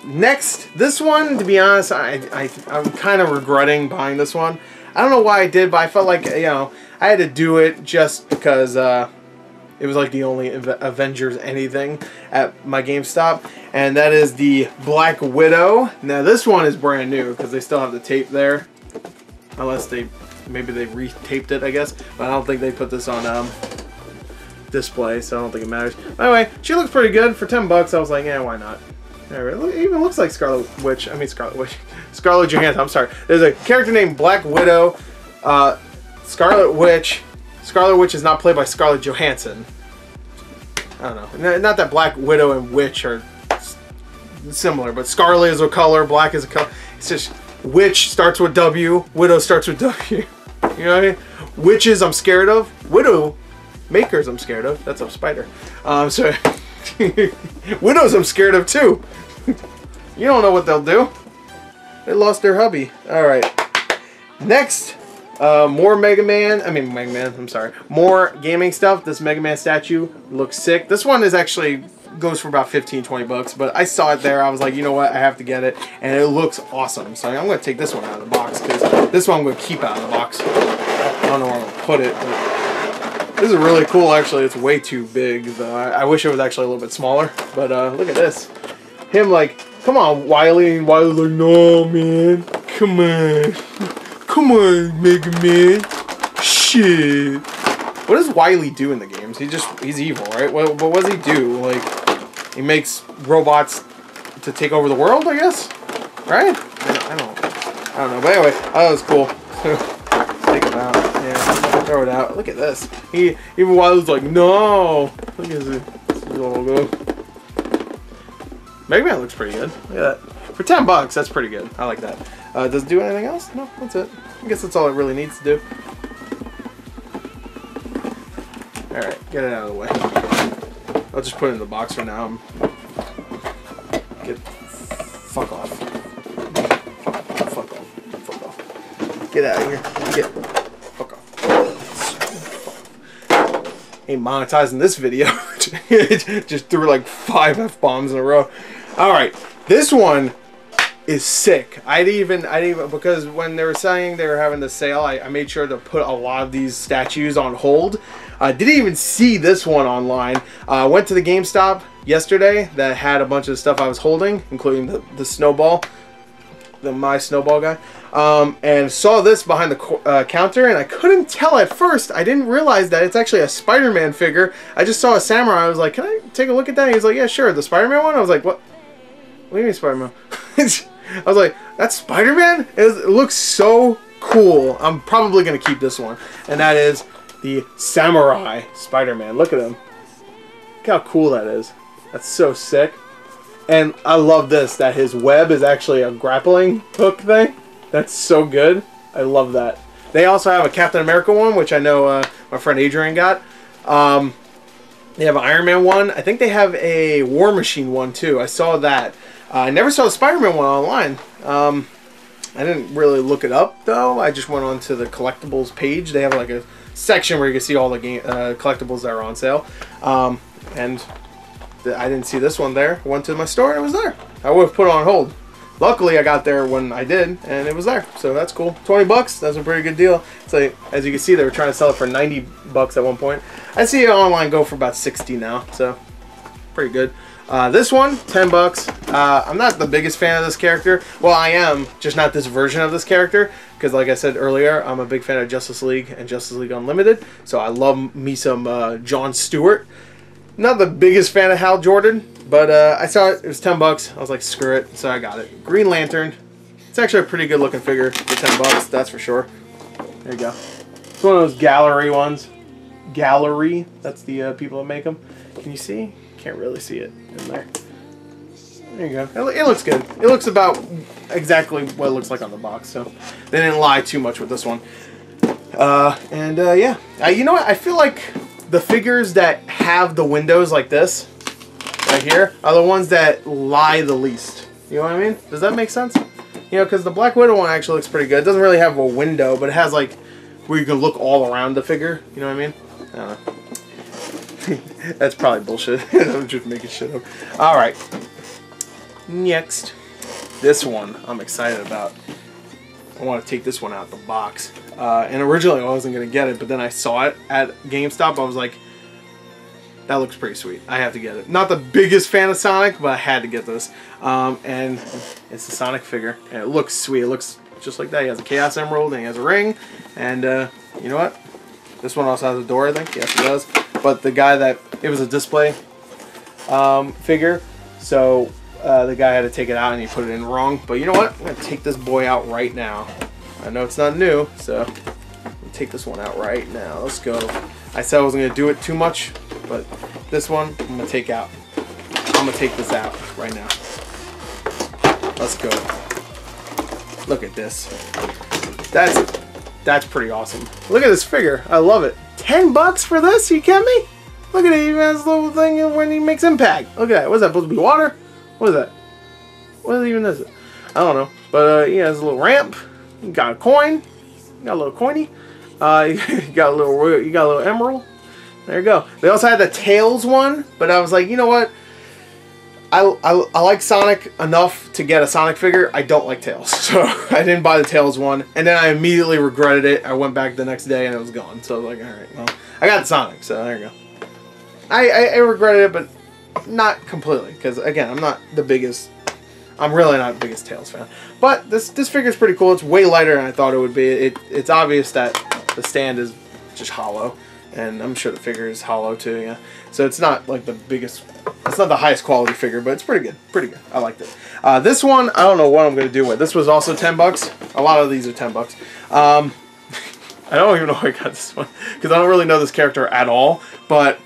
Next, this one, to be honest, I'm kind of regretting buying this one. I don't know why I did, but I felt like, you know, I had to do it just because it was like the only Avengers anything at my GameStop. And that is the Black Widow. Now this one is brand new because they still have the tape there. Unless maybe they retaped it, I guess. But I don't think they put this on display, so I don't think it matters. Anyway, she looks pretty good for 10 bucks. I was like, yeah, why not? It even looks like Scarlet Johansson. I'm sorry. There's a character named Black Widow. Scarlet Witch. Scarlet Witch is not played by Scarlett Johansson. I don't know. Not that Black Widow and Witch are similar, but Scarlet is a color, Black is a color. It's just Witch starts with W, Widow starts with W. You know what I mean? Witches I'm scared of. Widow makers I'm scared of. That's a spider. So Widows I'm scared of too. You don't know what they'll do. They lost their hubby. Alright. Next, more I'm sorry. More gaming stuff. This Mega Man statue looks sick. This one is actually goes for about 15-20 bucks, but I saw it there. I was like, you know what? I have to get it, and it looks awesome. So I'm going to take this one out of the box because this one I'm going to keep out of the box. I don't know where I'm going to put it, but this is really cool. Actually, it's way too big, though. I wish it was actually a little bit smaller. But look at this. Him like, come on, Wily. And Wily's like, no, man. Come on. Come on, Mega Man. Shit. What does Wily do in the games? He's evil, right? What does he do? Like, he makes robots to take over the world, I guess? Right? I don't know. But anyway, that was cool. Take it out. Yeah, throw it out. Look at this. Even Wily's like, no. Look at this logo. Mega Man looks pretty good. Look at that. For 10 bucks, that's pretty good. I like that. Does it do anything else? No, that's it. I guess that's all it really needs to do. Alright, get it out of the way. I'll just put it in the box for now. Fuck off. Fuck off. Fuck off. Get out of here. Fuck off. Ain't monetizing this video. Just threw like 5 F-bombs in a row. Alright, this one is sick. I didn't even because when they were saying they were having the sale, I made sure to put a lot of these statues on hold. I didn't even see this one online. I went to the GameStop yesterday that had a bunch of stuff I was holding, including the snowball, my snowball guy, and saw this behind the counter, and I couldn't tell at first. I didn't realize that it's actually a Spider-Man figure. I just saw a samurai. I was like, can I take a look at that? And he's like, yeah, sure. The Spider-Man one? I was like, what? What do you mean Spider-Man? I was like, that's Spider-Man? It looks so cool. I'm probably going to keep this one. And that is the Samurai Spider-Man. Look at him. Look how cool that is. That's so sick. And I love this, that his web is actually a grappling hook thing. That's so good. I love that. They also have a Captain America one, which I know my friend Adrian got. They have an Iron Man one. I think they have a War Machine one too. I saw that. I never saw the Spider-Man one online. I didn't really look it up though. I just went onto the collectibles page. They have like a section where you can see all the collectibles that are on sale. And I didn't see this one there. I went to my store and it was there. I would have put it on hold. Luckily, I got there when I did, and it was there. So that's cool. 20 bucks. That's a pretty good deal. It's like, as you can see, they were trying to sell it for 90 bucks at one point. I see it online go for about 60 now. So pretty good. This one, 10 bucks. I'm not the biggest fan of this character. Well, I am, just not this version of this character. Because like I said earlier, I'm a big fan of Justice League and Justice League Unlimited. So I love me some John Stewart. Not the biggest fan of Hal Jordan, but I saw it. It was 10 bucks. I was like, screw it. So I got it. Green Lantern. It's actually a pretty good looking figure for 10 bucks. That's for sure. There you go. It's one of those gallery ones. Gallery. That's the people that make them. Can you see? Can't really see it in there. There you go. It looks good. It looks about exactly what it looks like on the box. So they didn't lie too much with this one. Yeah. You know what? I feel like the figures that have the windows like this, right here, are the ones that lie the least. You know what I mean? Does that make sense? You know, because the Black Widow one actually looks pretty good. It doesn't really have a window, but it has like where you can look all around the figure. You know what I mean? I don't know. That's probably bullshit. I'm just making shit up. Alright. Next. This one I'm excited about. I want to take this one out of the box. And originally I wasn't going to get it, but then I saw it at GameStop. I was like, that looks pretty sweet. I have to get it. Not the biggest fan of Sonic, but I had to get this. And it's the Sonic figure. And it looks sweet. It looks just like that. He has a Chaos Emerald and he has a ring. And you know what? This one also has a door, I think. Yes, it does. But the guy that... It was a display figure. So the guy had to take it out and he put it in wrong. But you know what? I'm going to take this boy out right now. I know it's not new, so I'll take this one out right now. Let's go. I said I wasn't going to do it too much, but this one I'm going to take out. I'm going to take this out right now. Let's go. Look at this. That's pretty awesome. Look at this figure. I love it. 10 bucks for this? You kidding me? Look at it. He even has a little thing when he makes impact. Look at that. What's that supposed to be? Water? What is that? What even is it? I don't know. But he has a little ramp. You got a coin. You got a little coiny. You got a little emerald. There you go. They also had the Tails one, but I was like, you know what? I like Sonic enough to get a Sonic figure. I don't like Tails, so I didn't buy the Tails one. And then I immediately regretted it. I went back the next day and it was gone. So I was like, all right, well, I got the Sonic, so there you go. I regretted it, but not completely, because again, I'm really not the biggest Tails fan. But this figure is pretty cool. It's way lighter than I thought it would be. It's obvious that the stand is just hollow, and I'm sure the figure is hollow too. Yeah, so it's not like the biggest. It's not the highest quality figure, but it's pretty good. Pretty good. I liked it. This one, I don't know what I'm gonna do with. This was also 10 bucks. A lot of these are 10 bucks. I don't even know how I got this one because I don't really know this character at all. But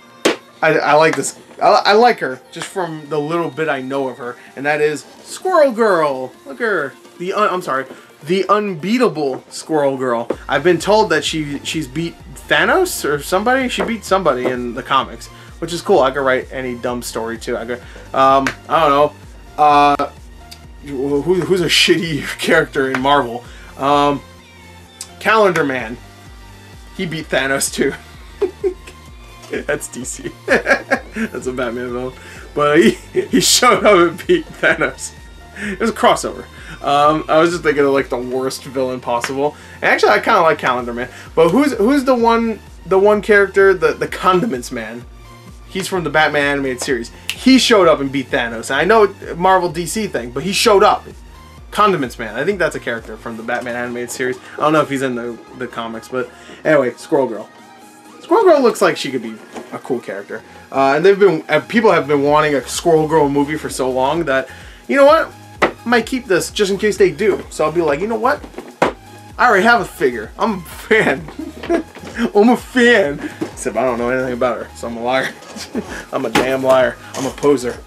I like this I like her just from the little bit I know of her, and that is Squirrel Girl. Look at her. I'm sorry, the unbeatable Squirrel Girl. I've been told that she's beat Thanos or somebody. She beat somebody in the comics, which is cool. I could write any dumb story too. I could, I don't know. Who's a shitty character in Marvel? Calendar Man. He beat Thanos too. That's DC. That's a Batman villain. But he showed up and beat Thanos. It was a crossover. I was just thinking of like the worst villain possible. And actually, I kind of like Calendar Man. But who's the one character, the Condiments Man? He's from the Batman animated series. He showed up and beat Thanos. And I know Marvel DC thing, but he showed up. Condiments Man. I think that's a character from the Batman animated series. I don't know if he's in the comics, but anyway, Squirrel Girl. Squirrel Girl looks like she could be a cool character. And people have been wanting a Squirrel Girl movie for so long that, you know what? I might keep this just in case they do. So I'll be like, you know what? I already have a figure. I'm a fan. I'm a fan. Except I don't know anything about her, so I'm a liar. I'm a damn liar. I'm a poser.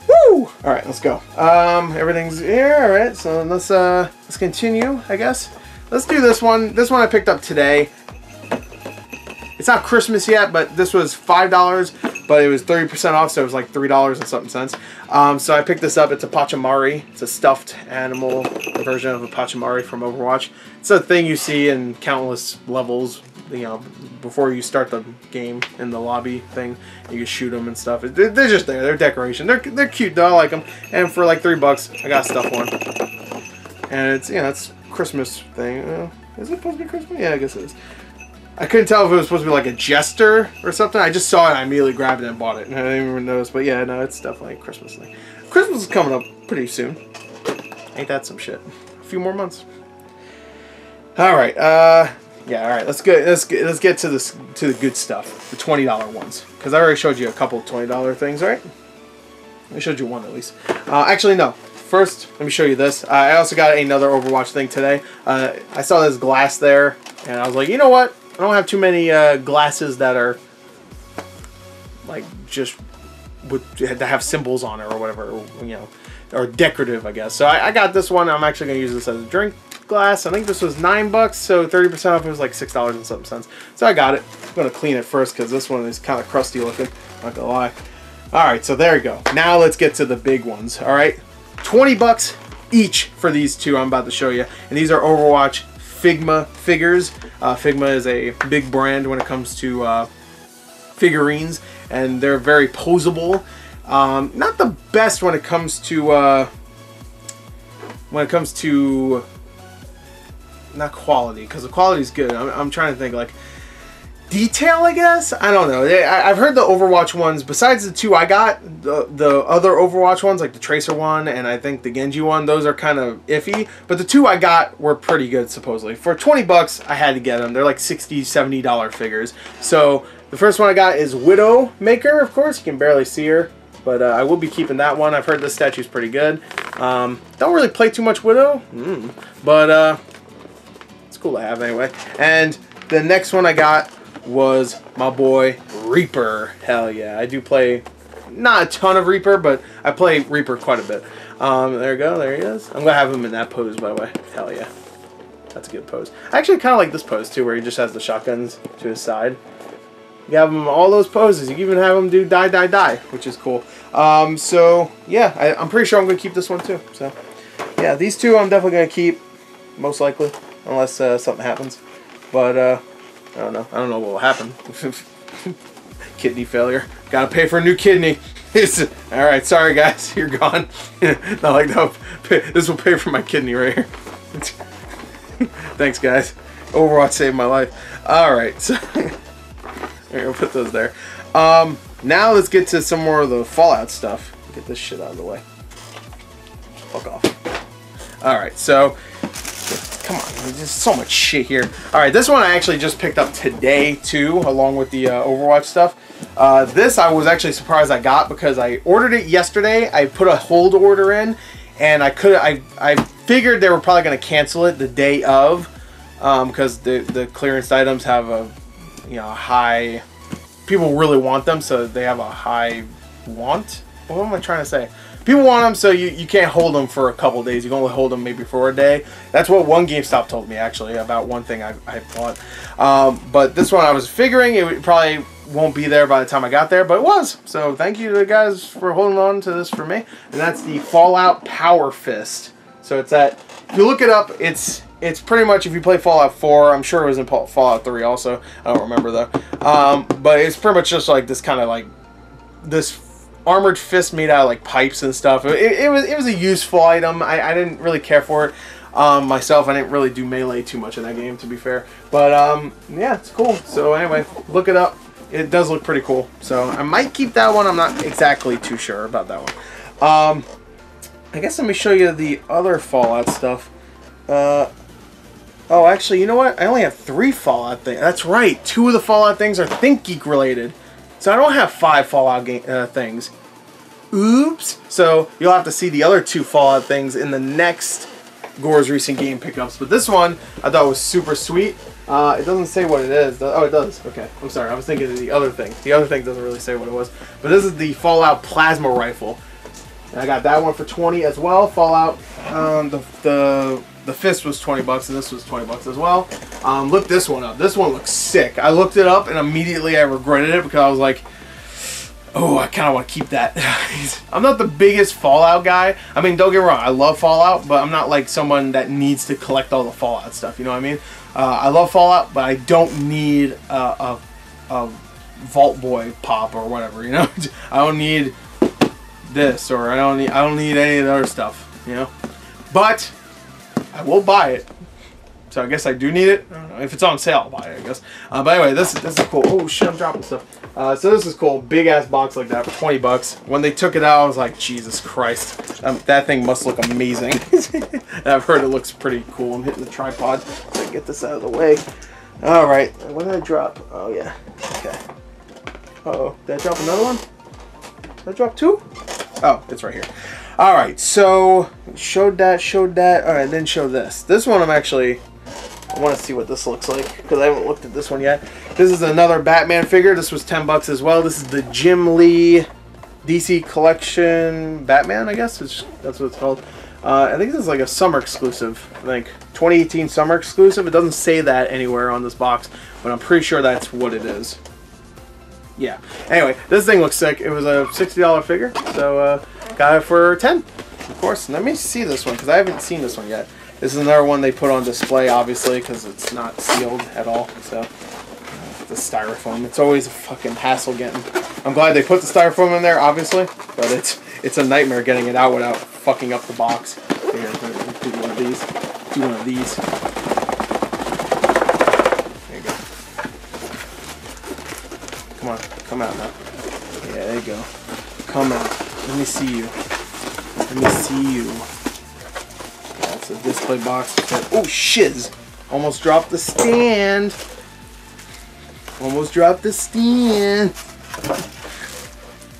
Woo! All right, let's go. Everything's here. All right, so let's continue, I guess. Let's do this one. This one I picked up today. It's not Christmas yet, but this was $5, but it was 30% off, so it was like $3 and something cents. So I picked this up. It's a Pachamari. It's a stuffed animal version of a Pachamari from Overwatch. It's a thing you see in countless levels, you know, before you start the game in the lobby thing. You can shoot them and stuff. They're just there. They're decoration. They're cute though. I like them. And for like $3, I got a stuffed one. And it's, you know, it's Christmas thing. Is it supposed to be Christmas? Yeah, I guess it is. I couldn't tell if it was supposed to be like a jester or something. I just saw it and I immediately grabbed it and bought it. And I didn't even notice. But yeah, no, it's definitely a Christmas thing. Christmas is coming up pretty soon. Ain't that some shit? A few more months. Alright, yeah, alright, let's get to the good stuff. The $20 ones. Because I already showed you a couple of $20 things, right? I showed you one at least. Actually, no. First, let me show you this. I also got another Overwatch thing today. I saw this glass there, and I was like, you know what? I don't have too many glasses that are like just that have symbols on it or whatever, or, you know, or decorative, I guess. So I got this one. I'm actually gonna use this as a drink glass. I think this was $9, so 30% off. It was like $6 and something cents. So I got it. I'm gonna clean it first because this one is kind of crusty looking. Not gonna lie. All right, so there you go. Now let's get to the big ones. All right, $20 each for these two I'm about to show you, and these are Overwatch Figma figures. Figma is a big brand when it comes to figurines, and they're very posable. Not the best when it comes to not quality, because the quality is good. I'm trying to think, like detail, I guess. I don't know. I've heard the Overwatch ones, besides the two I got, the other Overwatch ones, like the Tracer one and I think the Genji one, those are kind of iffy. But the two I got were pretty good, supposedly. For $20, I had to get them. They're like $60, $70 figures. So the first one I got is Widowmaker, of course. You can barely see her, but I will be keeping that one. I've heard this statue's pretty good. Don't really play too much Widow, but it's cool to have anyway. And the next one I got was my boy Reaper. Hell yeah, I do play not a ton of Reaper, but I play Reaper quite a bit. There you go, there he is. I'm gonna have him in that pose, by the way. Hell yeah, that's a good pose. I actually kind of like this pose too, where he just has the shotguns to his side. You have him all those poses. You can even have him do die, die, die, which is cool. So yeah, I'm pretty sure I'm gonna keep this one too. So yeah, these two I'm definitely gonna keep, most likely, unless something happens. But I don't know. I don't know what will happen. Kidney failure. Gotta pay for a new kidney. Alright, sorry guys. You're gone. Not like that. This will pay for my kidney right here. Thanks guys. Overwatch saved my life. Alright, so we'll put those there. Now let's get to some more of the Fallout stuff. Get this shit out of the way. Fuck off. Alright, so come on, there's so much shit here. Alright, this one I actually just picked up today too, along with the Overwatch stuff. This I was actually surprised I got because I ordered it yesterday. I put a hold order in, and I figured they were probably going to cancel it the day of, because the clearance items have a high people really want them, so they have a high want. What am I trying to say? People want them, so you can't hold them for a couple days. You can only hold them maybe for a day. That's what one GameStop told me, actually, about one thing I bought. But this one I was figuring it probably won't be there by the time I got there, but it was. So thank you to the guys for holding on to this for me. And that's the Fallout Power Fist. So it's that, if you look it up, it's pretty much, if you play Fallout 4, I'm sure it was in Fallout 3 also. I don't remember though. But it's pretty much just like this kind of like, this armored fist made out of like pipes and stuff. It was a useful item. I didn't really care for it myself. I didn't really do melee too much in that game, to be fair. But yeah, it's cool. So anyway, look it up. It does look pretty cool. So I might keep that one. I'm not exactly too sure about that one. I guess let me show you the other Fallout stuff. Oh, actually, you know what? I only have 3 Fallout things. That's right. 2 of the Fallout things are ThinkGeek related. So I don't have 5 Fallout things. Oops. So you'll have to see the other 2 Fallout things in the next Gore's recent game pickups. But this one I thought was super sweet. It doesn't say what it is. Oh, it does. Okay. I'm sorry. I was thinking of the other thing. The other thing doesn't really say what it was. But this is the Fallout Plasma Rifle. And I got that one for 20 as well. Fallout, the fist was 20 bucks and this was 20 bucks as well. Look this one up. This one looks sick. I looked it up and immediately I regretted it because I was like, oh, I kind of want to keep that. I'm not the biggest Fallout guy. I mean, don't get me wrong. I love Fallout, but I'm not like someone that needs to collect all the Fallout stuff. You know what I mean? I love Fallout, but I don't need a Vault Boy pop or whatever. You know, I don't need this, or I don't need any of the other stuff. You know, but I will buy it. So I guess I do need it. I don't know. If it's on sale, I'll buy it, I guess. But anyway, this is cool. Oh shit, I'm dropping stuff. So this is cool. Big ass box like that for 20 bucks. When they took it out, I was like, Jesus Christ. That thing must look amazing. I've heard it looks pretty cool. I'm hitting the tripod to get this out of the way. Alright, what did I drop? Oh yeah. Okay. Uh-oh. Did I drop another one? Did I drop 2? Oh, it's right here. Alright, so showed that. Alright, then show this. This one I want to see what this looks like because I haven't looked at this one yet. This is another Batman figure. This was 10 bucks as well. This is the Gimli DC Collection Batman, I guess. That's what it's called. I think this is like a summer exclusive. I think 2018 summer exclusive. It doesn't say that anywhere on this box, but I'm pretty sure that's what it is. Yeah. Anyway, this thing looks sick. It was a $60 figure, so got it for 10. Of course. Let me see this one because I haven't seen this one yet. This is another one they put on display, obviously, because it's not sealed at all. So, the styrofoam. It's always a fucking hassle getting. I'm glad they put the styrofoam in there, obviously, but it's a nightmare getting it out without fucking up the box. Here, do one of these. Do one of these. There you go. Come on, come out now. Yeah, there you go. Come out. Let me see you. Let me see you. That's a display box. Oh, shiz! Almost dropped the stand. Almost dropped the stand.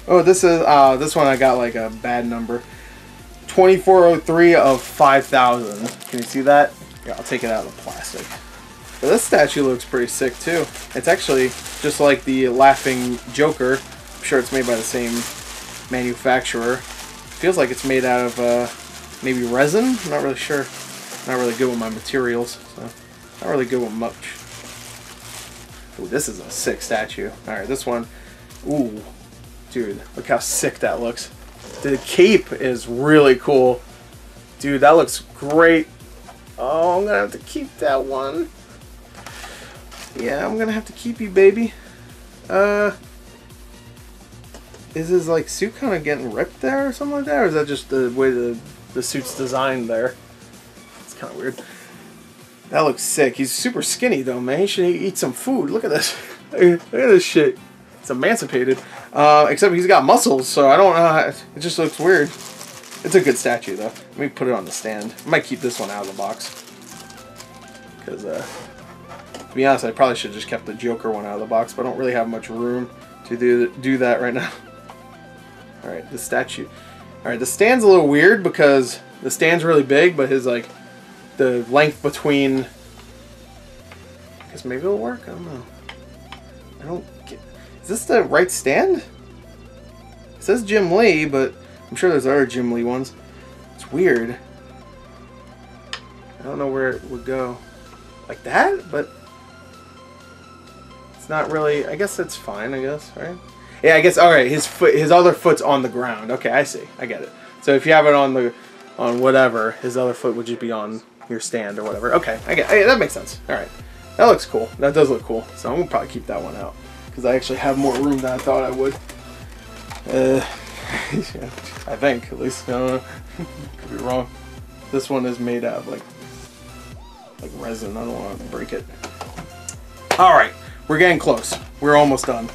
Oh, this is this one I got like a bad number. 2403 of 5,000. Can you see that? Yeah, I'll take it out of the plastic. But this statue looks pretty sick too. It's actually just like the Laughing Joker. I'm sure it's made by the same manufacturer. Feels like it's made out of maybe resin. I'm not really sure. Not really good with my materials, so not really good with much. Ooh, this is a sick statue. Alright, this one. Ooh. Dude, look how sick that looks. The cape is really cool. Dude, that looks great. Oh, I'm gonna have to keep that one. Yeah, I'm gonna have to keep you, baby. Is his like suit kind of getting ripped there or something like that? Or is that just the way the suit's designed there? It's kind of weird. That looks sick. He's super skinny though, man. He should eat some food. Look at this. Look at this shit. It's emancipated. Except he's got muscles, so I don't know how, it just looks weird. It's a good statue though. Let me put it on the stand. I might keep this one out of the box. Because to be honest, I probably should have just kept the Joker one out of the box, but I don't really have much room to do that right now. Alright, the statue. Alright, the stand's a little weird because the stand's really big, but his like the length between, I guess maybe it'll work? I don't know. I don't get, Is this the right stand? It says Gimli, but I'm sure there's other Gimli ones. It's weird. I don't know where it would go. Like that? But it's not really... I guess that's fine, I guess, right? Yeah, I guess... Alright, his other foot's on the ground. Okay, I see. I get it. So if you have it on whatever, his other foot would just be on your stand or whatever. Okay, I get it. Hey, that makes sense. Alright. That looks cool. That does look cool. So I'm going to probably keep that one out. Because I actually have more room than I thought I would. I think, at least. I don't know. Could be wrong. This one is made out of like resin. I don't want to break it. Alright. We're getting close. We're almost done.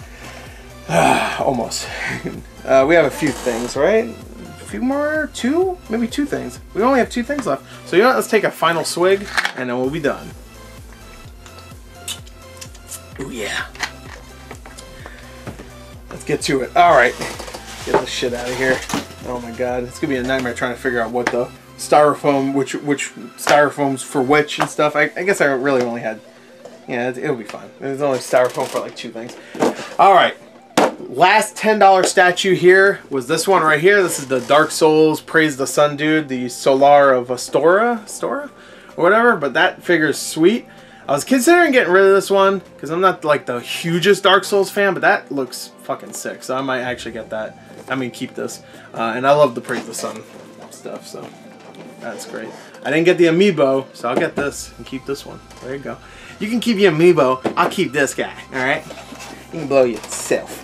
Almost. We have a few things, right? A few more? Two? Maybe two things. We only have two things left. So you know what? Let's take a final swig and then we'll be done. Oh yeah. Let's get to it. Alright. Get this shit out of here. Oh my god. It's gonna be a nightmare trying to figure out what the styrofoam, which styrofoam's for which and stuff. I guess I really only had... Yeah, it'll be fine. There's only styrofoam for like two things. Alright. Last $10 statue here was this one right here. This is the Dark Souls Praise the Sun dude. The Solar of Astora? Or whatever. But that figure is sweet. I was considering getting rid of this one because I'm not like the hugest Dark Souls fan, but that looks fucking sick. So I might actually get that. I mean, keep this. And I love the Praise the Sun stuff, so that's great. I didn't get the amiibo, so I'll get this and keep this one. There you go. You can keep your amiibo. I'll keep this guy. All right. You can blow yourself.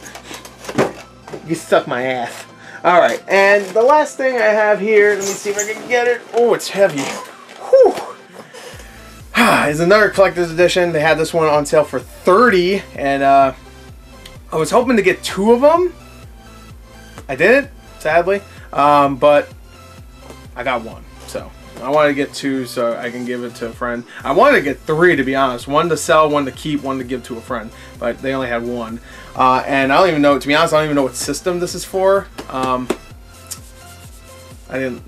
You suck my ass. All right. And the last thing I have here. Let me see if I can get it. Oh, it's heavy. Whew. Is another collector's edition. They had this one on sale for $30, and I was hoping to get two of them. I didn't, sadly, but I got one. So I wanted to get two so I can give it to a friend. I wanted to get three, to be honest. One to sell, one to keep, one to give to a friend. But they only had one, and I don't even know. To be honest, I don't even know what system this is for. I think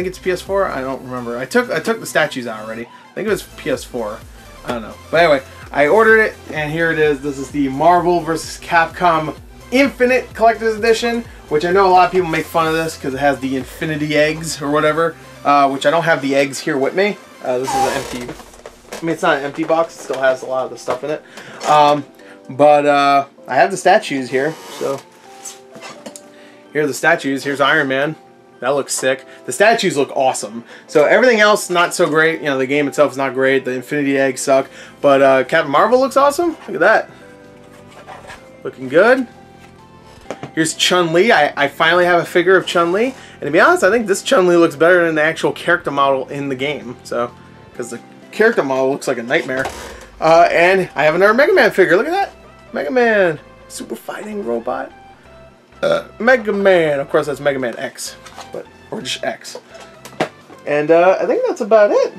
it's PS4. I don't remember. I took the statues out already. I think it was PS4. I don't know. But anyway, I ordered it, and here it is. This is the Marvel vs. Capcom Infinite Collector's Edition, which I know a lot of people make fun of this because it has the Infinity Eggs or whatever, which I don't have the eggs here with me. This is an empty... I mean, it's not an empty box. It still has a lot of the stuff in it. But I have the statues here. So here are the statues. Here's Iron Man. That looks sick. The statues look awesome. So everything else, not so great. You know, the game itself is not great. The Infinity Eggs suck. But Captain Marvel looks awesome. Look at that. Looking good. Here's Chun-Li. I finally have a figure of Chun-Li. And to be honest, I think this Chun-Li looks better than the actual character model in the game. So, because the character model looks like a nightmare. And I have another Mega Man figure. Look at that. Mega Man. Super fighting robot. Mega Man. Of course, that's Mega Man X. Or just X. And I think that's about it.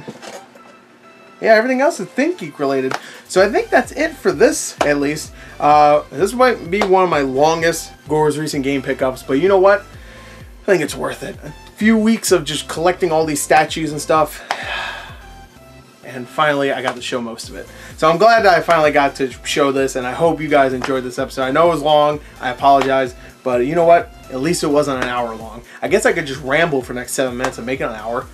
Yeah, everything else is ThinkGeek related. So I think that's it for this, at least. This might be one of my longest Gore's recent game pickups, but you know what? I think it's worth it. A few weeks of just collecting all these statues and stuff. And finally, I got to show most of it. So I'm glad that I finally got to show this, and I hope you guys enjoyed this episode. I know it was long. I apologize. But you know what? At least it wasn't an hour long. I guess I could just ramble for the next 7 minutes and make it an hour.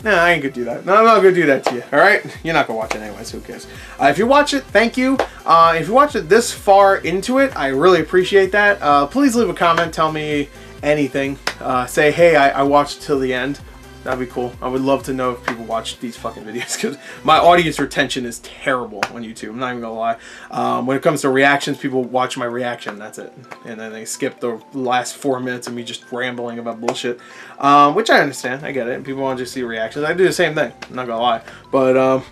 Nah, I ain't gonna do that. No, I'm not gonna do that to you. Alright? You're not gonna watch it anyways. Who cares? If you watch it, thank you. If you watch it this far into it, I really appreciate that. Please leave a comment. Tell me anything. Say, hey, I watched till the end. That'd be cool. I would love to know if people watch these fucking videos because my audience retention is terrible on YouTube. I'm not even gonna lie. When it comes to reactions, people watch my reaction. That's it. And then they skip the last 4 minutes of me just rambling about bullshit. Which I understand. I get it. People want to just see reactions. I do the same thing. I'm not gonna lie. But,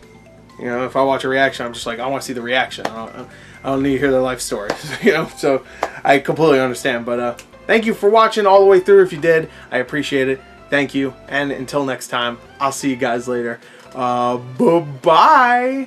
you know, if I watch a reaction, I'm just like, I want to see the reaction. I don't need to hear their life story. You know, so I completely understand. But thank you for watching all the way through. If you did, I appreciate it. Thank you, and until next time, I'll see you guys later. Bye-bye!